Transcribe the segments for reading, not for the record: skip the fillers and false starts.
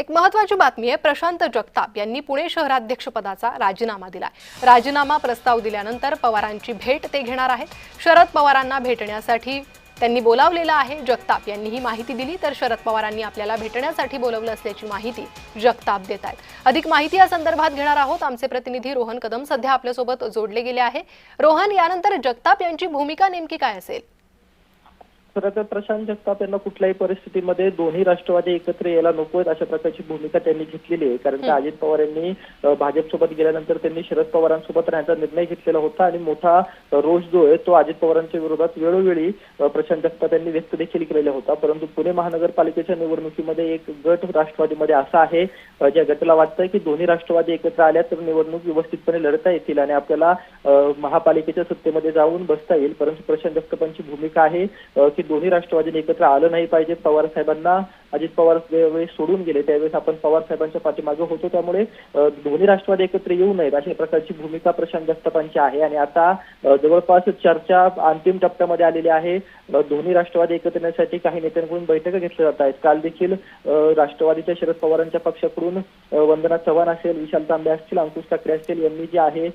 एक महत्त्वाची बातमी आहे। प्रशांत जगताप यांनी पुणे शहराध्यक्षपदाचा राजीनामा दिलाय। राजीनामा प्रस्ताव दिल्यानंतर पवारांची भेट ते घेणार आहेत। शरद पवारांना भेटण्यासाठी त्यांनी बोलावलेलं आहे। जगताप यांनी ही माहिती दिली। तर शरद पवारांनी आपल्याला भेटण्यासाठी बोलावलं असल्याची माहिती जगताप देत आहेत। अधिक माहिती या संदर्भात घेणार आहोत। आमचे प्रतिनिधी रोहन कदम सध्या आपल्या सोबत जोडले गेले आहे। रोहन, यानंतर जगताप यांची भूमिका नेमकी काय असेल? खरं प्रशांत जगताप यांना कुठल्याही परिस्थितीमध्ये दोन्ही राष्ट्रवादी एकत्र यायला नकोत अशा प्रकारची भूमिका त्यांनी घेतलेली आहे। कारण का अजित पवार यांनी भाजपसोबत गेल्यानंतर त्यांनी शरद पवारांसोबत राहण्याचा निर्णय घेतलेला होता आणि मोठा रोष जो आहे तो अजित पवारांच्या विरोधात वेळोवेळी प्रशांत जगताप यांनी व्यक्त देखील केलेला होता। परंतु पुणे महानगरपालिकेच्या निवडणुकीमध्ये एक गट राष्ट्रवादीमध्ये असा आहे ज्या गटाला वाटतंय की दोन्ही राष्ट्रवादी एकत्र आल्या तर निवडणूक व्यवस्थितपणे लढता येतील आणि आपल्याला महापालिकेच्या सत्तेमध्ये जाऊन बसता येईल। परंतु प्रशांत जगतापांची भूमिका आहे की दोन्ही राष्ट्रवादीने एकत्र आलं नाही पाहिजे। पवार साहेबांना अजित पवार ज्यावेळी सोडून गेले त्यावेळेस आपण पवार साहेबांच्या पाठीमागे होतो, त्यामुळे दोन्ही राष्ट्रवादी एकत्र येऊ नयेत अशा प्रकारची भूमिका प्रशांत जगतापांची आहे। आणि आता जवळपास चर्चा अंतिम टप्प्यामध्ये आलेली आहे। दोन्ही राष्ट्रवादी एकत्र येण्यासाठी काही नेत्यांकडून बैठका घेतल्या जात आहेत। काल देखील राष्ट्रवादीच्या शरद पवारांच्या पक्षाकडून वंदना चव्हाण असेल, विशाल तांबे असतील, अंकुश ठाकरे असतील यांनी जी आहे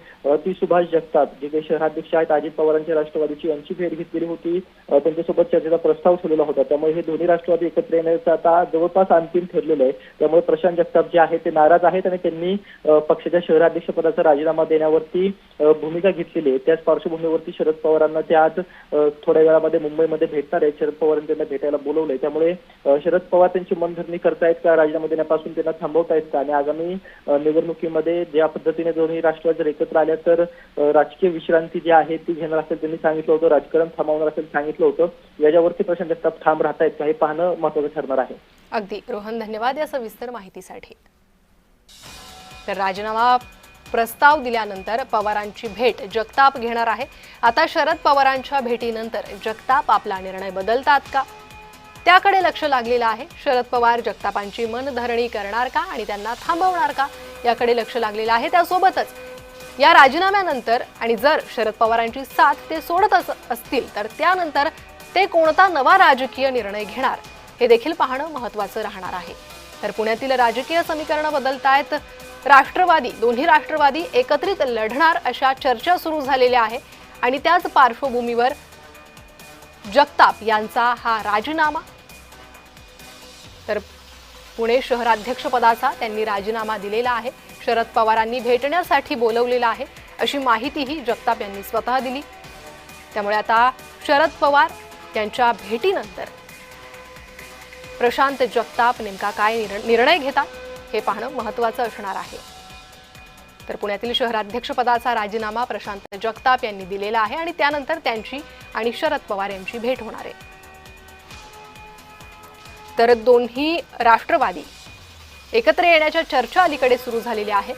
ती सुभाष जगताप जे काही शहराध्यक्ष आहेत अजित पवारांच्या राष्ट्रवादीची यांची भेट घेतलेली होती। त्यांच्यासोबत चर्चेचा प्रस्ताव ठेवलेला होता। त्यामुळे हे दोन्ही राष्ट्रवादी एकत्र येण्याचा आता जवळपास अंतिम ठरलेलं आहे। त्यामुळे प्रशांत जगताप जे आहे ते नाराज आहेत आणि त्यांनी पक्षाच्या शहराध्यक्षपदाचा राजीनामा देण्यावरती भूमिका घेतलेली आहे। त्याच पार्श्वभूमीवरती शरद पवारांना ते आज थोड्या वेळामध्ये मुंबईमध्ये भेटणार आहेत। शरद पवारांनी त्यांना भेटायला बोलवलंय। त्यामुळे शरद पवार त्यांची मनधरणी करतायत का, राजीनामा देण्यापासून त्यांना थांबवतायत का आणि आगामी निवडणुकीमध्ये ज्या पद्धतीने दोन्ही राष्ट्रवादी जर एकत्र आल्या तर राजकीय विश्रांती जी आहे ती घेणार असेल त्यांनी सांगितलं होतं, राजकारण थांबवणार असेल सांगितलं होतं। याच्यावरती प्रशांत जगताप ठाम राहतायत का हे पाहणं महत्त्वाचं ठरणार आहे। अगदी रोहन, धन्यवाद या सविस्तर माहितीसाठी। तर राजीनामा प्रस्ताव दिल्यानंतर पवारांची भेट जगताप घेणार आहे। आता शरद पवारांच्या भेटीनंतर जगताप आपला निर्णय बदलतात का त्याकडे लक्ष लागलेलं आहे। शरद पवार जगतापांची मनधरणी करणार का आणि त्यांना थांबवणार का याकडे लक्ष लागलेलं आहे। त्यासोबतच या राजीनाम्यानंतर आणि जर शरद पवारांची साथ ते सोडत असतील तर त्यानंतर ते कोणता नवा राजकीय निर्णय घेणार हे देखील पाहणं महत्त्वाचं राहणार आहे। तर पुण्यातील राजकीय समीकरण बदलतायत। दोन्ही राष्ट्रवादी एकत्रित लढणार अशा चर्चा सुरू झालेल्या आहे आणि त्याच पार्श्वभूमीवर जगताप यांचा हा राजीनामा, तर पुणे शहराध्यक्षपदाचा त्यांनी राजीनामा दिलेला आहे। शरद पवारांनी भेटण्यासाठी बोलवलेलं आहे अशी माहितीही जगताप यांनी स्वतः दिली। त्यामुळे आता शरद पवार यांच्या भेटीनंतर प्रशांत जगताप नेमका काय निर्णय घेतात हे पाहणं महत्त्वाचं असणार आहे। तर पुण्यातील शहराध्यक्षपदाचा राजीनामा प्रशांत जगताप यांनी दिलेला आहे आणि त्यानंतर त्यांची आणि शरद पवार यांची भेट होणार आहे। तर दोन्ही राष्ट्रवादी एकत्र येण्याच्या चर्चा अलीकडे सुरू झालेल्या आहेत।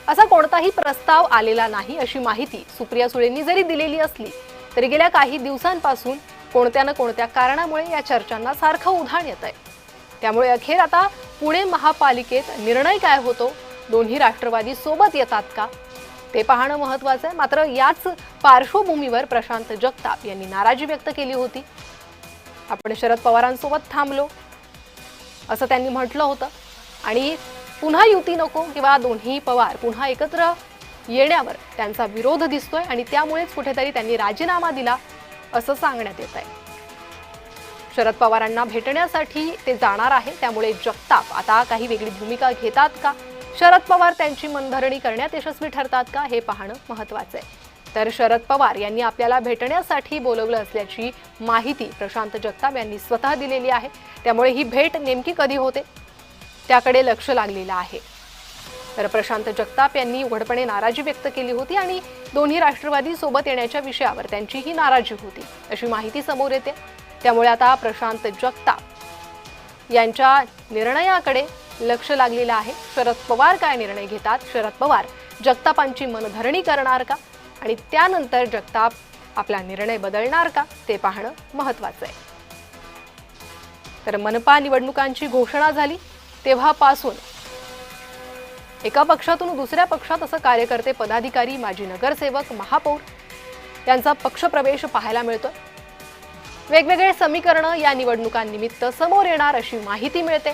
असा कोणताही प्रस्ताव आलेला नाही अशी माहिती सुप्रिया सुळेंनी जरी दिलेली असली तरी गेल्या काही दिवसांपासून कोणत्या ना कोणत्या कारणामुळे या चर्चांना सारखं उधाण येत आहे। त्यामुळे अखेर आता पुणे महापालिकेत निर्णय काय होतो, दोन्ही राष्ट्रवादी सोबत येतात का ते पाहणं महत्त्वाचं आहे। मात्र याच पार्श्वभूमीवर प्रशांत जगताप यांनी नाराजी व्यक्त केली होती। आपण शरद पवारांसोबत थांबलो असं त्यांनी म्हटलं होतं आणि पुन्हा युती नको किंवा दोन्ही पवार पुन्हा एकत्र येण्यावर त्यांचा विरोध दिसतोय आणि त्यामुळेच कुठेतरी त्यांनी राजीनामा दिला असं सांगण्यात येत आहे। शरद पवारांना भेटण्यासाठी ते जाणार आहे, त्यामुळे जगताप आता काही वेगळी भूमिका घेतात का, शरद पवार त्यांची मनधरणी करण्यात यशस्वी ठरतात का हे पाहणं महत्त्वाचं आहे। तर शरद पवार यांनी आपल्याला भेटण्यासाठी बोलवलं असल्याची माहिती प्रशांत जगताप यांनी स्वतः दिलेली आहे। त्यामुळे ही भेट नेमकी कधी होते त्याकडे लक्ष लागलेलं आहे। तर प्रशांत जगताप यांनी उघडपणे नाराजी व्यक्त केली होती आणि दोन्ही राष्ट्रवादी सोबत येण्याच्या विषयावर त्यांचीही नाराजी होती अशी माहिती समोर येते। त्यामुळे आता प्रशांत जगताप यांच्या निर्णयाकडे लक्ष लागलेलं आहे। शरद पवार काय निर्णय घेतात, शरद पवार जगतापांची मनधरणी करणार का आणि त्यानंतर जगताप आपला निर्णय बदलणार का ते पाहणं महत्त्वाचं आहे। तर मनपा निवडणुकांची घोषणा झाली तेव्हापासून एका पक्षातून दुसऱ्या पक्षात असं कार्यकर्ते, पदाधिकारी, माजी नगरसेवक, महापौर यांचा पक्षप्रवेश पाहायला मिळतोय। वेगवेगळे समीकरण या निवडणुकांनिमित्त समोर येणार अशी माहिती मिळते।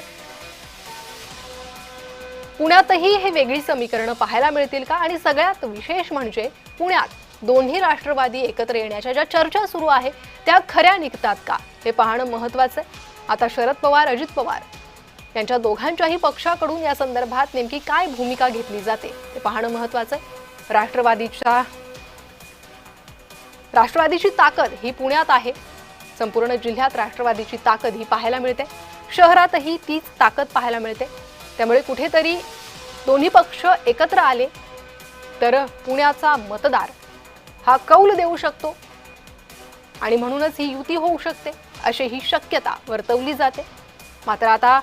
पुण्यातही हे वेगळी समीकरणं पाहायला मिळतील का? आणि सगळ्यात विशेष म्हणजे पुण्यात दोन्ही राष्ट्रवादी एकत्र येण्याच्या ज्या चर्चा सुरू आहे त्या खऱ्या निघतात का हे पाहणं महत्त्वाचं आहे. आता शरद पवार, अजित पवार यांच्या दोघांच्याही पक्षाकडून या संदर्भात नेमकी काय भूमिका घेतली जाते हे पाहणं महत्त्वाचं आहे. राष्ट्रवादीची ताकद ही पुण्यात आहे. संपूर्ण जिल्ह्यात राष्ट्रवादीची ताकद ही पाहायला मिळते. शहरातही तीच ताकद पाहायला मिळते. त्यामुळे कुठेतरी दोन्ही पक्ष एकत्र आले तर पुण्याचा मतदार हा कौल देऊ शकतो आणि म्हणूनच ही युती होऊ शकते अशी ही शक्यता वर्तवली जाते. मात्र आता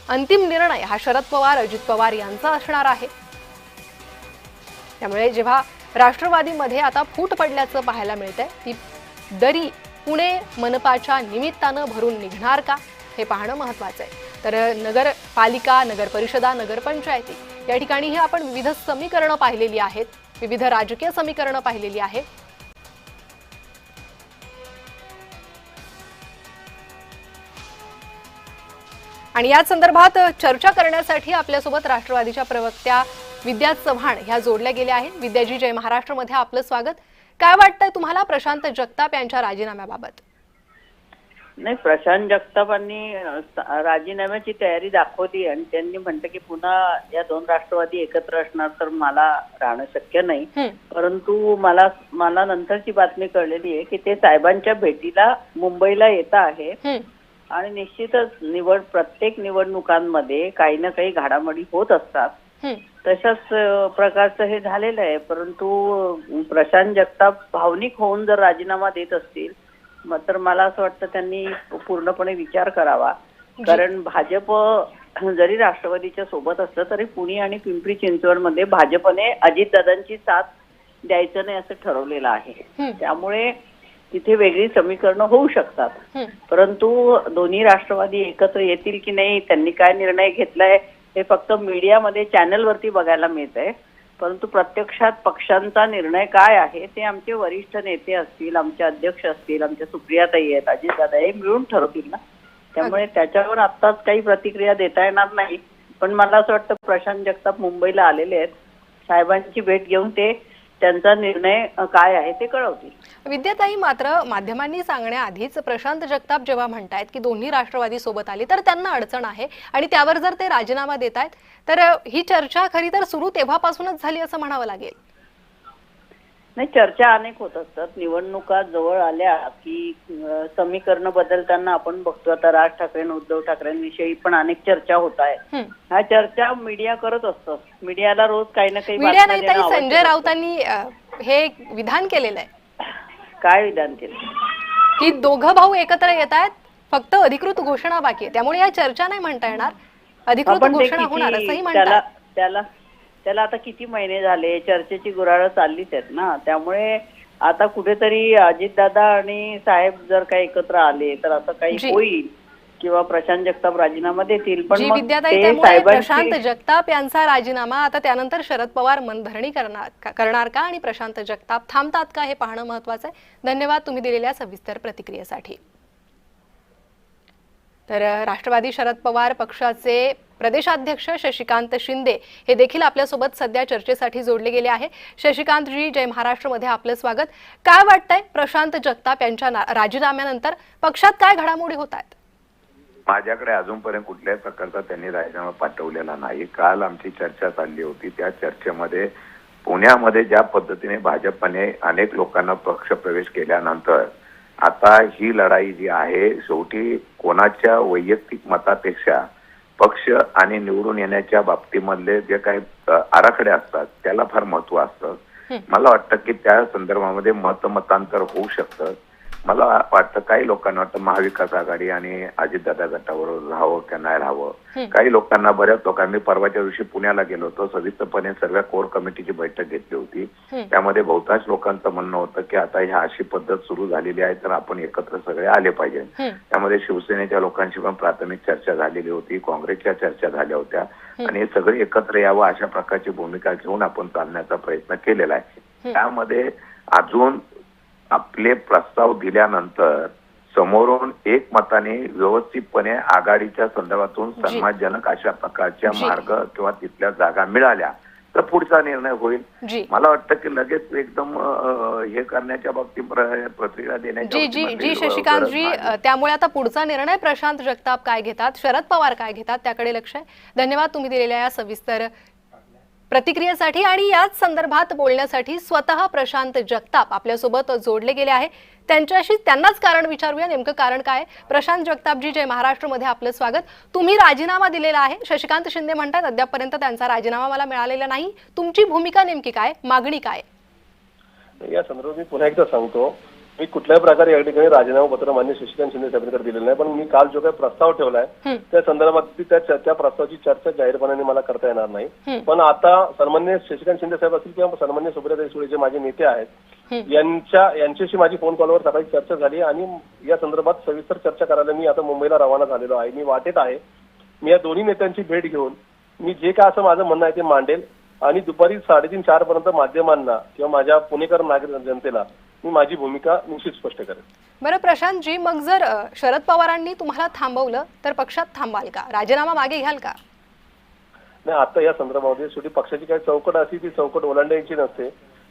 अंतिम निर्णय हा शरद पवार, अजित पवार यांचा असणार आहे. त्यामुळे जेव्हा राष्ट्रवादीमध्ये आता फूट पडल्याचं पाहायला मिळतंय, ती दरी पुणे मनपाच्या निमित्तानं भरून निघणार का हे पाहणं महत्त्वाचं आहे. तर नगरपालिका, नगरपरिषदा, नगरपंचायती या ठिकाणीही आपण विविध समीकरणं पाहिलेली आहेत, विविध राजकीय समीकरणं पाहिलेली आहेत. आणि या संदर्भात चर्चा करण्यासाठी आपल्यासोबत राष्ट्रवादीच्या प्रवक्त्या विद्या चव्हाण ह्या जोडल्या गेल्या आहेत. विद्याजी, जय महाराष्ट्रमध्ये आपलं स्वागत. काय वाटतंय तुम्हाला प्रशांत जगताप यांच्या राजीनाम्याबाबत? नाही, प्रशांत जगतापांनी राजीनाम्याची तयारी दाखवली आणि त्यांनी म्हटलं की पुन्हा या दोन राष्ट्रवादी एकत्र असणार तर मला राहणं शक्य नाही. परंतु मला नंतरची बातमी कळलेली आहे की ते साहेबांच्या भेटीला मुंबईला येत आहे आणि निश्चितच प्रत्येक निवडणुकांमध्ये काही ना काही घडामोडी होत असतात. तशाच प्रकारचं हे झालेलं आहे. परंतु प्रशांत जगताप भावनिक होऊन जर राजीनामा देत असतील तर मला असं वाटतं त्यांनी पूर्णपणे विचार करावा. कारण भाजप जरी राष्ट्रवादीच्या सोबत असलं तरी पुणे आणि पिंपरी चिंचवडमध्ये भाजपने अजितदादांची साथ द्यायचं नाही असं ठरवलेलं आहे. त्यामुळे तिथे वेगळी समीकरणं होऊ शकतात. परंतु दोन्ही राष्ट्रवादी एकत्र येतील की नाही, त्यांनी काय निर्णय घेतलाय हे फक्त मीडियामध्ये चॅनलवरती बघायला मिळतंय. परंतु प्रत्यक्षात पक्षांचा निर्णय काय आहे ते आमचे वरिष्ठ नेते असतील, आमचे अध्यक्ष असतील, आमच्या सुप्रियाताई आहेत, अजितदादा हे मिळून ठरवतील ना. त्यामुळे त्याच्यावर आत्ताच काही प्रतिक्रिया देता येणार नाही. पण मला असं वाटतं प्रशांत जगताप मुंबईला आलेले आहेत, साहेबांची भेट घेऊन ते त्यांचा निर्णय काय आहे ते कळवतील. विद्याताई, मात्र माध्यमांनी सांगण्याआधीच प्रशांत जगताप जेव्हा म्हणतायत की दोन्ही राष्ट्रवादी सोबत आली तर त्यांना अडचण आहे आणि त्यावर जर ते राजीनामा देत आहेत तर ही चर्चा खरी तर सुरू तेव्हापासूनच झाली असं म्हणावं लागेल. नाही, चर्चा अनेक होत असतात. निवडणुका जवळ आल्या की समीकरण बदलताना आपण बघतो. आता राज ठाकरे आणि उद्धव ठाकरेंविषयी पण अनेक चर्चा होत आहेत. ह्या चर्चा मीडिया करत असतं. मीडियाला रोज काही ना काही मीडिया नाही ताई, संजय राऊतांनी हे विधान केलेलं आहे. काय विधान केलं? की दोघं भाऊ एकत्र येत आहेत, फक्त अधिकृत घोषणा बाकी आहे. त्यामुळे या चर्चा नाही म्हणता येणार, अधिकृत घोषणा होणार असंही म्हणतात. त्याला आता किती महिने झाले, चर्चेची गुऱ्हाळ चाललीच आहेत ना. त्यामुळे आता कुठेतरी अजितदादा आणि साहेब जर काही एकत्र आले तर असं काही होईल किंवा प्रशांत जगताप राजीनामा देतील. पण त्यामुळे प्रशांत जगताप यांचा राजीनामा आता त्यानंतर शरद पवार मनधरणी करणार का आणि प्रशांत जगताप थांबतात का हे पाहणं महत्वाचं आहे. धन्यवाद तुम्ही दिलेल्या सविस्तर प्रतिक्रियेसाठी. तर राष्ट्रवादी शरद पवार पक्षाचे प्रदेशाध्यक्ष शशिकांत शिंदे हे देखील आपल्यासोबत सध्या चर्चेसाठी जोडले गेले आहे. शशिकांतजी, जय महाराष्ट्रमध्ये आपलं स्वागत. काय वाटतंय प्रशांत जगताप यांच्या राजीनाम्यानंतर पक्षात काय घडामोडी होत आहेत? माझ्याकडे अजूनपर्यंत कुठल्याही प्रकारचा त्यांनी राजीनामा पाठवलेला नाही. काल आमची चर्चा चालली होती. त्या चर्चेमध्ये पुण्यामध्ये ज्या पद्धतीने भाजपने अनेक लोकांना पक्ष प्रवेश केल्यानंतर आता ही लढाई जी आहे शेवटी कोणाच्या वैयक्तिक मतापेक्षा पक्ष आणि निवडून येण्याच्या बाबतीमधले जे काही आराखडे असतात त्याला फार महत्व असतं. मला वाटतं की त्या संदर्भामध्ये मतमतांतर होऊ शकतं. मला वाटतं काही लोकांना वाटतं महाविकास आघाडी आणि अजितदादा गटावर राहावं की नाही राहावं. काही लोकांना, बऱ्याच लोकांनी, परवाच्या दिवशी पुण्याला गेलो होतो, सविस्तरपणे सर्व कोर कमिटीची बैठक घेतली होती. त्यामध्ये बहुतांश लोकांचं म्हणणं होतं की आता ह्या अशी पद्धत सुरू झालेली आहे तर आपण एकत्र सगळे आले पाहिजे. त्यामध्ये शिवसेनेच्या लोकांशी पण प्राथमिक चर्चा झालेली होती, काँग्रेसच्या चर्चा झाल्या होत्या आणि हे सगळे एकत्र यावं अशा प्रकारची भूमिका घेऊन आपण चालण्याचा प्रयत्न केलेला आहे. त्यामध्ये अजून आपले प्रस्ताव दिल्यानंतर समोरून एकमताने व्यवस्थितपणे आघाडीच्या संदर्भातून सन्मानजनक अशा प्रकारच्या मार्ग किंवा तिथल्या जागा मिळाल्या तर पुढचा निर्णय होईल. मला वाटतं की लगेच एकदम हे करण्याच्या बाबतीत प्रतिक्रिया देण्याच्या जी शशिकांतजी, त्यामुळे आता पुढचा निर्णय प्रशांत जगताप काय घेतात, शरद पवार काय घेतात त्याकडे लक्ष आहे. धन्यवाद तुम्ही दिलेल्या या सविस्तर प्रतिक्रियेसाठी. आणि याच संदर्भात बोलण्यासाठी स्वतः प्रशांत जगताप आपल्यासोबत जोडले गेले आहे. त्यांनाच कारण विचारूया, नेमकं कारण काय. प्रशांत जगतापजी, जय महाराष्ट्रमध्ये आपलं स्वागत. तुम्ही राजीनामा दिलेला आहे. शशिकांत शिंदे म्हणतात अद्यापपर्यंत त्यांचा राजीनामा मला मिळालेला नाही. तुमची भूमिका नेमकी काय, मागणी काय? या संदर्भात मी पुन्हा एकदा सांगतो, मी कुठल्याही प्रकारे या ठिकाणी राजीनामा पत्र मान्य शशिकांत शिंदे साहेबांकडे दिलेलं नाही. पण मी काल जो काही प्रस्ताव ठेवलाय त्या संदर्भात त्या प्रस्तावाची चर्चा जाहीरपणाने मला करता येणार नाही. पण आता सन्मान्य शशिकांत शिंदे साहेब असतील किंवा सन्मान्य सुप्रियाताई सुळे जे माझे नेते आहेत यांच्याशी माझी फोन कॉलवर सकाळी चर्चा झाली आणि या संदर्भात सविस्तर चर्चा करायला मी आता मुंबईला रवाना झालेलो आहे. मी वाटेत आहे. मी या दोन्ही नेत्यांची भेट घेऊन मी जे काय असं माझं म्हणणं आहे ते मांडेल आणि दुपारी 3:30-4 पर्यंत माध्यमांना किंवा माझ्या पुणेकर नागरिक जनतेला मी माझी भूमिका निश्चित स्पष्ट करेन. बरं प्रशांतजी, मग जर शरद पवारांनी तुम्हाला थांबवलं तर पक्षात थांबाल का, राजीनामा मागे घ्याल का? नाही, आता या संदर्भामध्ये शेवटी पक्षाची काही चौकट असती ती चौकट ओलांडायची नसते.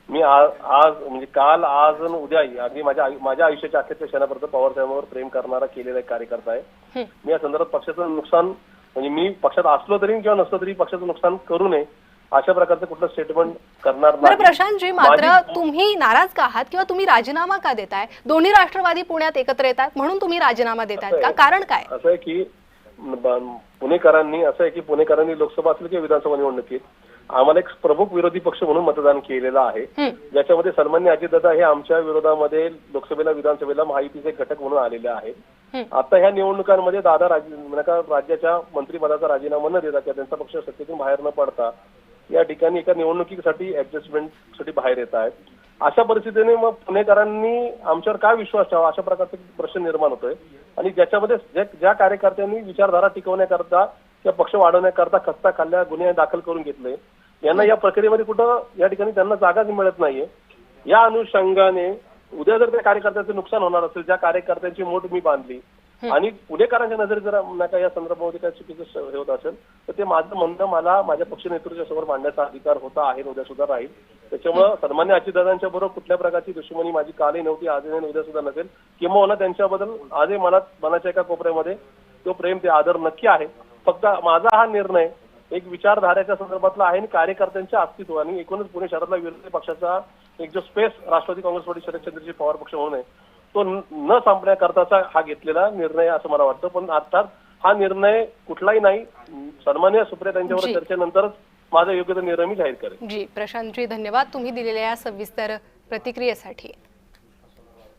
मी आज म्हणजे काल, आज आणि उद्याही अगदी माझ्या आयुष्याच्या अखेरच्या क्षणापर्यंत पवार साहेबांवर प्रेम करणारा केलेला एक कार्यकर्ता आहे. मी या संदर्भात पक्षाचं नुकसान म्हणजे मी पक्षात असलो तरी किंवा नसलो तरी पक्षाचं नुकसान करू नये अशा प्रकारचं कुठलं स्टेटमेंट करणार नाही. प्रशांतजी, मात्र तुम्ही नाराज का आहात किंवा तुम्ही राजीनामा का देताय? दोन्ही राष्ट्रवादी पुण्यात एकत्र येतात म्हणून तुम्ही राजीनामा देतायत का? कारण काय? असं आहे की पुणेकरांनी लोकसभा असेल किंवा विधानसभा निवडणुकीत आम्हाला एक प्रमुख विरोधी पक्ष म्हणून मतदान केलेलं आहे, ज्याच्यामध्ये सन्मान्य अजितदादा हे आमच्या विरोधामध्ये लोकसभेला विधानसभेला महायुतीचे घटक म्हणून आलेले आहेत. आता ह्या निवडणुकांमध्ये दादा राज्याच्या मंत्रिपदाचा राजीनामा न देता किंवा त्यांचा पक्ष सत्तेतून बाहेर न पडता या ठिकाणी एका निवडणुकीसाठी ऍडजस्टमेंटसाठी बाहेर येत आहेत. अशा परिस्थितीने मग पुणेकरांनी आमच्यावर काय विश्वास ठेवा अशा प्रकारचा प्रश्न निर्माण होतोय. आणि ज्याच्यामध्ये ज्या कार्यकर्त्यांनी विचारधारा टिकवण्याकरता किंवा पक्ष वाढवण्याकरता खस्ता खाल्ल्या गुन्हे दाखल करून घेतले, यांना या प्रक्रियेमध्ये कुठं या ठिकाणी त्यांना जागाच मिळत नाहीये. या अनुषंगाने उद्या जर त्या कार्यकर्त्याचं नुकसान होणार असेल, ज्या कार्यकर्त्यांची मोठ मी बांधली आणि पुणेकरांच्या नजरेत जर नका या संदर्भामध्ये काही चुकीचं हे होत असेल तर ते माझं म्हणणं मला माझ्या पक्ष नेतृत्वासमोर मांडण्याचा अधिकार होता, आहे, उद्या सुद्धा राहील. त्याच्यामुळे सन्मान्य अजितदादांच्या बरोबर कुठल्या प्रकारची दुश्मनी माझी कालही नव्हती, आजही नाही, उद्या सुद्धा नसेल. किंवा त्यांच्याबद्दल आजही मनाच्या एका कोपऱ्यामध्ये तो प्रेम, ते आदर नक्की आहे. फक्त माझा हा निर्णय एक विचारधारेच्या संदर्भातला आहे आणि कार्यकर्त्यांच्या अस्तित्व आणि एकूणच पुणे शहरातला विरोधी पक्षाचा एक जो स्पेस राष्ट्रवादी काँग्रेस पार्टी शरदचंद्रजी पवार पक्ष म्हणून आहे तो न संपण्याकरताचा हा घेतलेला निर्णय असं मला वाटतं. पण अर्थात हा निर्णय कुठलाही नाही, सन्मान्य सुप्रिया त्यांच्यावर चर्चेनंतरच माझा योग्य निर्णय मी जाहीर करेन. जी प्रशांतजी, धन्यवाद तुम्ही दिलेल्या या सविस्तर प्रतिक्रियेसाठी.